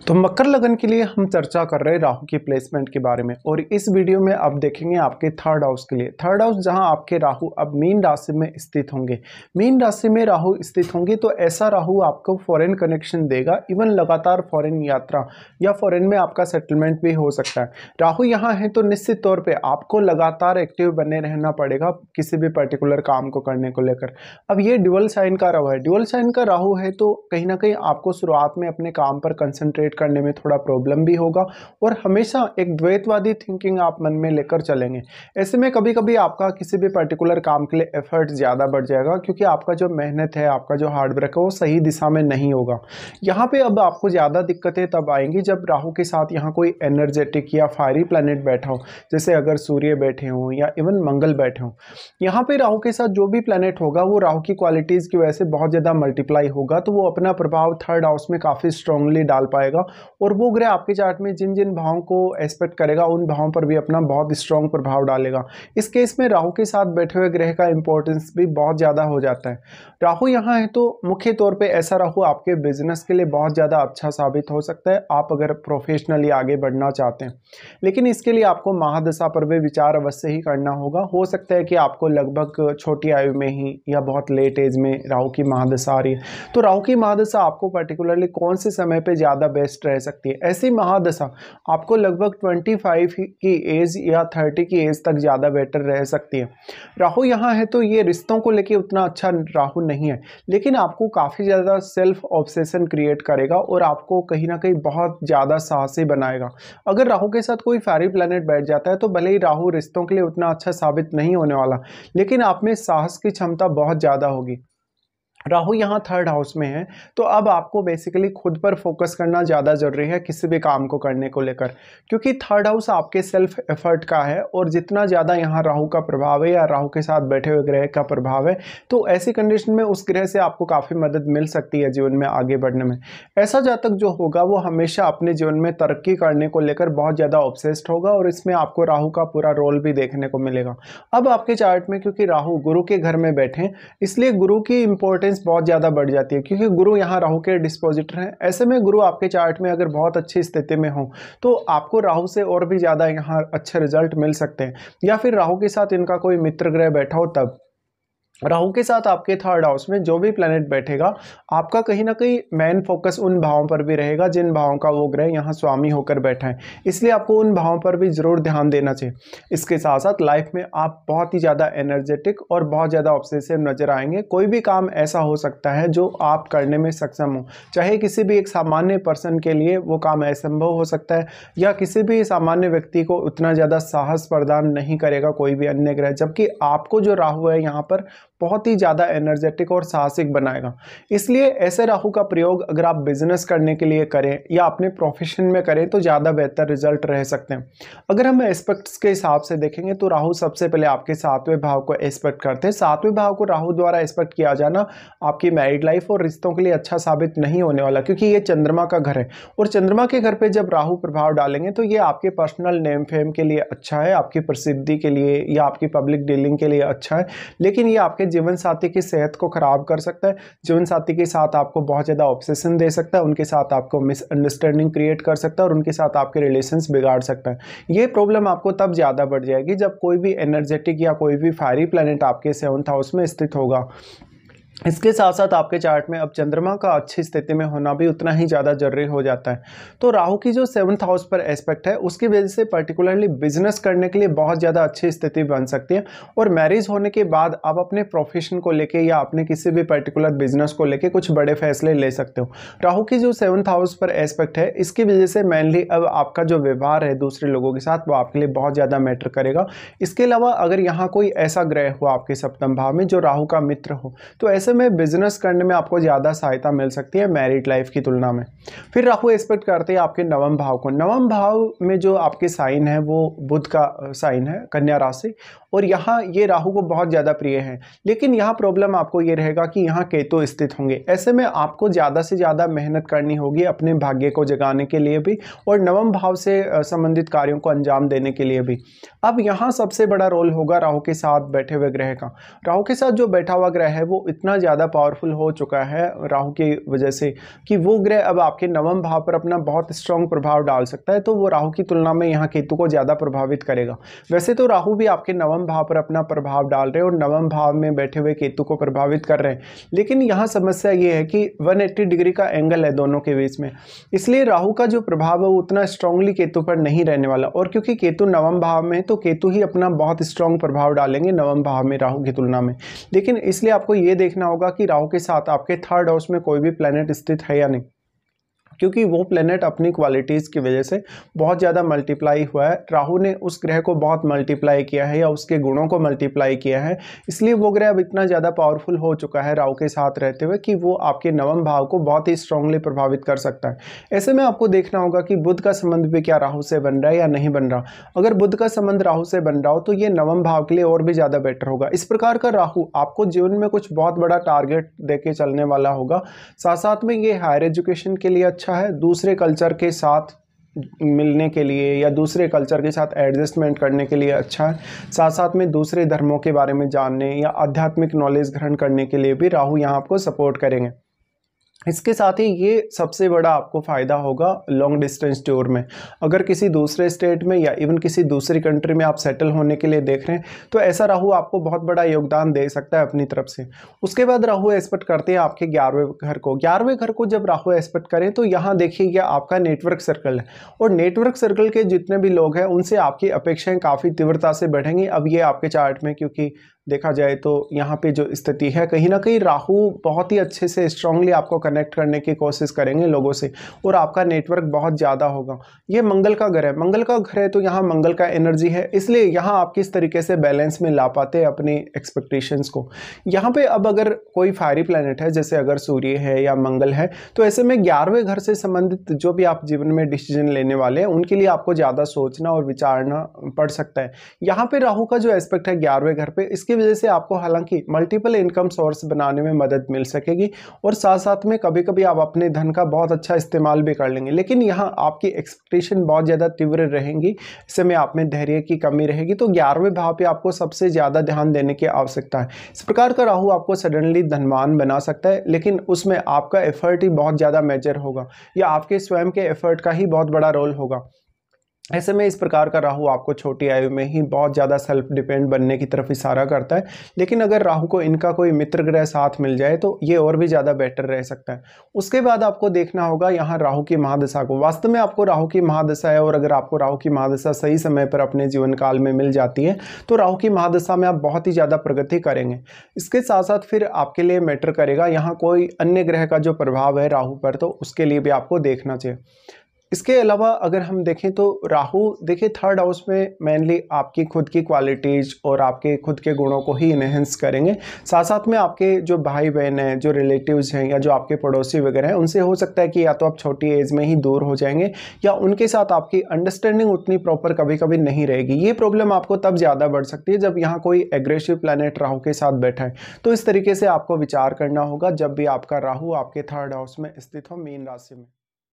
तो मकर लगन के लिए हम चर्चा कर रहे हैं राहु की प्लेसमेंट के बारे में। और इस वीडियो में आप देखेंगे आपके थर्ड हाउस के लिए। थर्ड हाउस जहां आपके राहु अब मीन राशि में स्थित होंगे। मीन राशि में राहु स्थित होंगे तो ऐसा राहु आपको फॉरेन कनेक्शन देगा। इवन लगातार फॉरेन यात्रा या फॉरेन में आपका सेटलमेंट भी हो सकता है। राहु यहाँ है तो निश्चित तौर पर आपको लगातार एक्टिव बने रहना पड़ेगा किसी भी पर्टिकुलर काम को करने को लेकर। अब ये ड्यूअल साइन का राहु है। ड्यूअल साइन का राहु है तो कहीं ना कहीं आपको शुरुआत में अपने काम पर कंसंट्रेट करने में थोड़ा प्रॉब्लम भी होगा और हमेशा एक द्वैतवादी थिंकिंग आप मन में लेकर चलेंगे। ऐसे में कभी कभी आपका किसी भी पर्टिकुलर काम के लिए एफर्ट ज़्यादा बढ़ जाएगा क्योंकि आपका जो मेहनत है, आपका जो हार्डवर्क है वो सही दिशा में नहीं होगा। यहाँ पे अब आपको ज़्यादा दिक्कतें तब आएंगी जब राहु के साथ यहाँ कोई एनर्जेटिक या फायरी प्लैनेट बैठा हो, जैसे अगर सूर्य बैठे हों या इवन मंगल बैठे हों। यहाँ पे राहु के साथ जो भी प्लैनेट होगा वो राहु की क्वालिटीज़ की वजह से बहुत ज़्यादा मल्टीप्लाई होगा, तो वो अपना प्रभाव थर्ड हाउस में काफ़ी स्ट्रांगली डाल पाएगा। और वो ग्रह आपके चार्ट में जिन जिन भावों को एस्पेक्ट करेगा उन भावों पर भी अपना बहुत स्ट्रांग प्रभाव डालेगा। इस केस में राहु के साथ बैठे हुए ग्रह का इंपॉर्टेंस भी बहुत ज़्यादा हो जाता है। राहु यहाँ है तो मुख्य तौर पे ऐसा राहु आपके बिजनेस के लिए बहुत ज़्यादा अच्छा साबित हो सकता है, आप अगर प्रोफेशनली आगे बढ़ना चाहते हैं। लेकिन इसके लिए आपको महादशा पर भी विचार अवश्य ही करना होगा। हो सकता है कि आपको लगभग छोटी आयु में ही या बहुत लेट एज में राहु की महादशा आ रही है, तो राहु की महादशा आपको पर्टिकुलरली कौन से समय पे ज़्यादा बेस्ट रह सकती है। ऐसी महादशा आपको लगभग 25 की एज या 30 की एज तक ज़्यादा बेटर रह सकती है। राहु यहाँ है तो ये रिश्तों को लेके उतना अच्छा राहु नहीं है, लेकिन आपको काफ़ी ज़्यादा सेल्फ ऑब्सेशन क्रिएट करेगा और आपको कहीं ना कहीं बहुत ज़्यादा साहसी बनाएगा। अगर राहु के साथ कोई फैरी प्लैनेट बैठ जाता है तो भले ही राहु रिश्तों के लिए उतना अच्छा साबित नहीं होने वाला, लेकिन आप में साहस की क्षमता बहुत ज़्यादा होगी। राहु यहाँ थर्ड हाउस में है तो अब आपको बेसिकली खुद पर फोकस करना ज़्यादा जरूरी है किसी भी काम को करने को लेकर, क्योंकि थर्ड हाउस आपके सेल्फ एफर्ट का है और जितना ज़्यादा यहाँ राहु का प्रभाव है या राहु के साथ बैठे हुए ग्रह का प्रभाव है, तो ऐसी कंडीशन में उस ग्रह से आपको काफ़ी मदद मिल सकती है जीवन में आगे बढ़ने में। ऐसा जातक जो होगा वो हमेशा अपने जीवन में तरक्की करने को लेकर बहुत ज़्यादा ऑब्सेस्ड होगा और इसमें आपको राहु का पूरा रोल भी देखने को मिलेगा। अब आपके चार्ट में क्योंकि राहु गुरु के घर में बैठे हैं, इसलिए गुरु की इंपॉर्टेंस बहुत ज़्यादा बढ़ जाती है, क्योंकि गुरु यहाँ राहु के डिस्पोजिटर हैं। ऐसे में गुरु आपके चार्ट में अगर बहुत अच्छी स्थिति में हो तो आपको राहु से और भी ज़्यादा यहाँ अच्छे रिजल्ट मिल सकते हैं। या फिर राहु के साथ इनका कोई मित्र ग्रह बैठा हो तब। राहु के साथ आपके थर्ड हाउस में जो भी प्लैनेट बैठेगा आपका कहीं ना कहीं मेन फोकस उन भावों पर भी रहेगा जिन भावों का वो ग्रह यहाँ स्वामी होकर बैठा है, इसलिए आपको उन भावों पर भी जरूर ध्यान देना चाहिए। इसके साथ साथ लाइफ में आप बहुत ही ज़्यादा एनर्जेटिक और बहुत ज़्यादा ऑब्सेसिव नजर आएंगे। कोई भी काम ऐसा हो सकता है जो आप करने में सक्षम हो, चाहे किसी भी एक सामान्य पर्सन के लिए वो काम असंभव हो सकता है या किसी भी सामान्य व्यक्ति को उतना ज़्यादा साहस प्रदान नहीं करेगा कोई भी अन्य ग्रह, जबकि आपको जो राहु है यहाँ पर बहुत ही ज़्यादा एनर्जेटिक और साहसिक बनाएगा। इसलिए ऐसे राहु का प्रयोग अगर आप बिजनेस करने के लिए करें या अपने प्रोफेशन में करें तो ज़्यादा बेहतर रिजल्ट रह सकते हैं। अगर हम एस्पेक्ट्स के हिसाब से देखेंगे तो राहु सबसे पहले आपके सातवें भाव को एस्पेक्ट करते हैं। सातवें भाव को राहु द्वारा एस्पेक्ट किया जाना आपकी मैरिड लाइफ और रिश्तों के लिए अच्छा साबित नहीं होने वाला, क्योंकि ये चंद्रमा का घर है और चंद्रमा के घर पर जब राहु प्रभाव डालेंगे तो ये आपके पर्सनल नेम फेम के लिए अच्छा है, आपकी प्रसिद्धि के लिए या आपकी पब्लिक डीलिंग के लिए अच्छा है, लेकिन ये आपके जीवन साथी की सेहत को खराब कर सकता है। जीवन साथी के साथ आपको बहुत ज़्यादा ऑब्सेशन दे सकता है, उनके साथ आपको मिसअंडरस्टैंडिंग क्रिएट कर सकता है और उनके साथ आपके रिलेशंस बिगाड़ सकता है। ये प्रॉब्लम आपको तब ज़्यादा बढ़ जाएगी जब कोई भी एनर्जेटिक या कोई भी फायरी प्लैनेट आपके 7th हाउस में स्थित होगा। इसके साथ साथ आपके चार्ट में अब चंद्रमा का अच्छी स्थिति में होना भी उतना ही ज़्यादा जरूरी हो जाता है। तो राहु की जो 7th हाउस पर एस्पेक्ट है उसकी वजह से पर्टिकुलरली बिजनेस करने के लिए बहुत ज़्यादा अच्छी स्थिति बन सकती है और मैरिज होने के बाद आप अपने प्रोफेशन को लेके या अपने किसी भी पर्टिकुलर बिजनेस को लेके कुछ बड़े फैसले ले सकते हो। राहु की जो 7th हाउस पर एस्पेक्ट है इसकी वजह से मेनली अब आपका जो व्यवहार है दूसरे लोगों के साथ वो आपके लिए बहुत ज़्यादा मैटर करेगा। इसके अलावा अगर यहाँ कोई ऐसा ग्रह हो आपके सप्तम भाव में जो राहु का मित्र हो तो ऐसे में बिजनेस करने में आपको ज़्यादा सहायता मिल सकती है मैरिड लाइफ की तुलना में। फिर राहु एस्पेक्ट करते हैं आपके नवम भाव को। नवम भाव में जो आपके साइन है वो बुध का साइन है, कन्या राशि, और यहाँ ये राहु को बहुत ज़्यादा प्रिय है। लेकिन यहाँ प्रॉब्लम आपको ये रहेगा कि यहाँ केतु स्थित होंगे। ऐसे में आपको ज़्यादा से ज़्यादा मेहनत करनी होगी अपने भाग्य को जगाने के लिए भी और नवम भाव से संबंधित कार्यों को अंजाम देने के लिए भी। अब यहाँ सबसे बड़ा रोल होगा राहु के साथ बैठे हुए ग्रह का। राहु के साथ जो बैठा हुआ ग्रह है वो इतना इतना ज़्यादा पावरफुल हो चुका है राहु की वजह से कि वो ग्रह अब आपके नवम भाव पर अपना बहुत स्ट्रॉन्ग प्रभाव डाल सकता है। तो वो राहु की तुलना में यहाँ केतु को ज़्यादा प्रभावित करेगा। वैसे तो राहु भी आपके नवम भाव पर अपना प्रभाव डाल रहे हैं और नवम भाव में बैठे हुए केतु को प्रभावित कर रहे हैं, लेकिन यहाँ समस्या ये है कि 180 डिग्री का एंगल है दोनों के बीच में, इसलिए राहु का जो प्रभाव है वो उतना स्ट्रांगली केतु पर नहीं रहने वाला। और क्योंकि केतु नवम भाव में है तो केतु ही अपना बहुत स्ट्रांग प्रभाव डालेंगे नवम भाव में राहु की तुलना में। लेकिन इसलिए आपको ये देखना होगा कि राहु के साथ आपके थर्ड हाउस में कोई भी प्लैनेट स्थित है या नहीं, क्योंकि वो प्लेनेट अपनी क्वालिटीज़ की वजह से बहुत ज़्यादा मल्टीप्लाई हुआ है। राहु ने उस ग्रह को बहुत मल्टीप्लाई किया है या उसके गुणों को मल्टीप्लाई किया है, इसलिए वो ग्रह अब इतना ज़्यादा पावरफुल हो चुका है राहु के साथ रहते हुए कि वो आपके नवम भाव को बहुत ही स्ट्रांगली प्रभावित कर सकता है। ऐसे में आपको देखना होगा कि बुध का संबंध भी क्या राहु से बन रहा है या नहीं बन रहा। अगर बुध का संबंध राहु से बन रहा हो तो ये नवम भाव के लिए और भी ज़्यादा बेटर होगा। इस प्रकार का राहु आपको जीवन में कुछ बहुत बड़ा टारगेट देके चलने वाला होगा। साथ साथ में ये हायर एजुकेशन के लिए अच्छा है, दूसरे कल्चर के साथ मिलने के लिए या दूसरे कल्चर के साथ एडजस्टमेंट करने के लिए अच्छा है। साथ साथ में दूसरे धर्मों के बारे में जानने या आध्यात्मिक नॉलेज ग्रहण करने के लिए भी राहु यहाँ आपको सपोर्ट करेंगे। इसके साथ ही ये सबसे बड़ा आपको फ़ायदा होगा लॉन्ग डिस्टेंस टूर में। अगर किसी दूसरे स्टेट में या इवन किसी दूसरी कंट्री में आप सेटल होने के लिए देख रहे हैं तो ऐसा राहु आपको बहुत बड़ा योगदान दे सकता है अपनी तरफ से। उसके बाद राहु एस्पेक्ट करते हैं आपके 11वें घर को। 11वें घर को जब राहु एस्पेक्ट करें तो यहाँ देखिए यह आपका नेटवर्क सर्कल है और नेटवर्क सर्कल के जितने भी लोग हैं उनसे आपकी अपेक्षाएं काफ़ी तीव्रता से बढ़ेंगी। अब ये आपके चार्ट में क्योंकि देखा जाए तो यहाँ पे जो स्थिति है कहीं ना कहीं राहु बहुत ही अच्छे से स्ट्रांगली आपको कनेक्ट करने की कोशिश करेंगे लोगों से और आपका नेटवर्क बहुत ज़्यादा होगा। ये मंगल का घर है, मंगल का घर है तो यहाँ मंगल का एनर्जी है, इसलिए यहाँ आप किस तरीके से बैलेंस में ला पाते हैं अपनी एक्सपेक्टेशंस को। यहाँ पे अब अगर कोई फायरी प्लैनेट है जैसे अगर सूर्य है या मंगल है तो ऐसे में 11वें घर से संबंधित जो भी आप जीवन में डिसीजन लेने वाले हैं उनके लिए आपको ज़्यादा सोचना और विचारना पड़ सकता है। यहाँ पे राहु का जो एस्पेक्ट है 11वें घर पे, इसके वजह से आपको हालांकि मल्टीपल इनकम सोर्स बनाने में मदद मिल सकेगी और साथ साथ में कभी कभी आप अपने धन का बहुत अच्छा इस्तेमाल भी कर लेंगे। लेकिन यहाँ आपकी एक्सपेक्टेशन बहुत ज़्यादा तीव्र रहेंगी, इससे में आप में धैर्य की कमी रहेगी। तो 11वें भाव पे आपको सबसे ज़्यादा ध्यान देने की आवश्यकता है। इस प्रकार का राहु आपको सडनली धनवान बना सकता है, लेकिन उसमें आपका एफर्ट ही बहुत ज़्यादा मेजर होगा या आपके स्वयं के एफर्ट का ही बहुत बड़ा रोल होगा। ऐसे में इस प्रकार का राहु आपको छोटी आयु में ही बहुत ज़्यादा सेल्फ डिपेंड बनने की तरफ इशारा करता है। लेकिन अगर राहु को इनका कोई मित्र ग्रह साथ मिल जाए तो ये और भी ज़्यादा बेटर रह सकता है। उसके बाद आपको देखना होगा यहाँ राहु की महादशा को। वास्तव में आपको राहु की महादशा है और अगर आपको राहु की महादशा सही समय पर अपने जीवन काल में मिल जाती है तो राहु की महादशा में आप बहुत ही ज़्यादा प्रगति करेंगे। इसके साथ साथ फिर आपके लिए मैटर करेगा यहाँ कोई अन्य ग्रह का जो प्रभाव है राहु पर, तो उसके लिए भी आपको देखना चाहिए। इसके अलावा अगर हम देखें तो राहु देखिए थर्ड हाउस में मेनली आपकी खुद की क्वालिटीज़ और आपके खुद के गुणों को ही इनहेंस करेंगे। साथ साथ में आपके जो भाई बहन हैं, जो रिलेटिव्स हैं या जो आपके पड़ोसी वगैरह हैं, उनसे हो सकता है कि या तो आप छोटी एज में ही दूर हो जाएंगे या उनके साथ आपकी अंडरस्टैंडिंग उतनी प्रॉपर कभी कभी नहीं रहेगी। ये प्रॉब्लम आपको तब ज़्यादा बढ़ सकती है जब यहाँ कोई एग्रेसिव प्लैनेट राहु के साथ बैठा है। तो इस तरीके से आपको विचार करना होगा जब भी आपका राहु आपके थर्ड हाउस में स्थित हो मीन राशि में।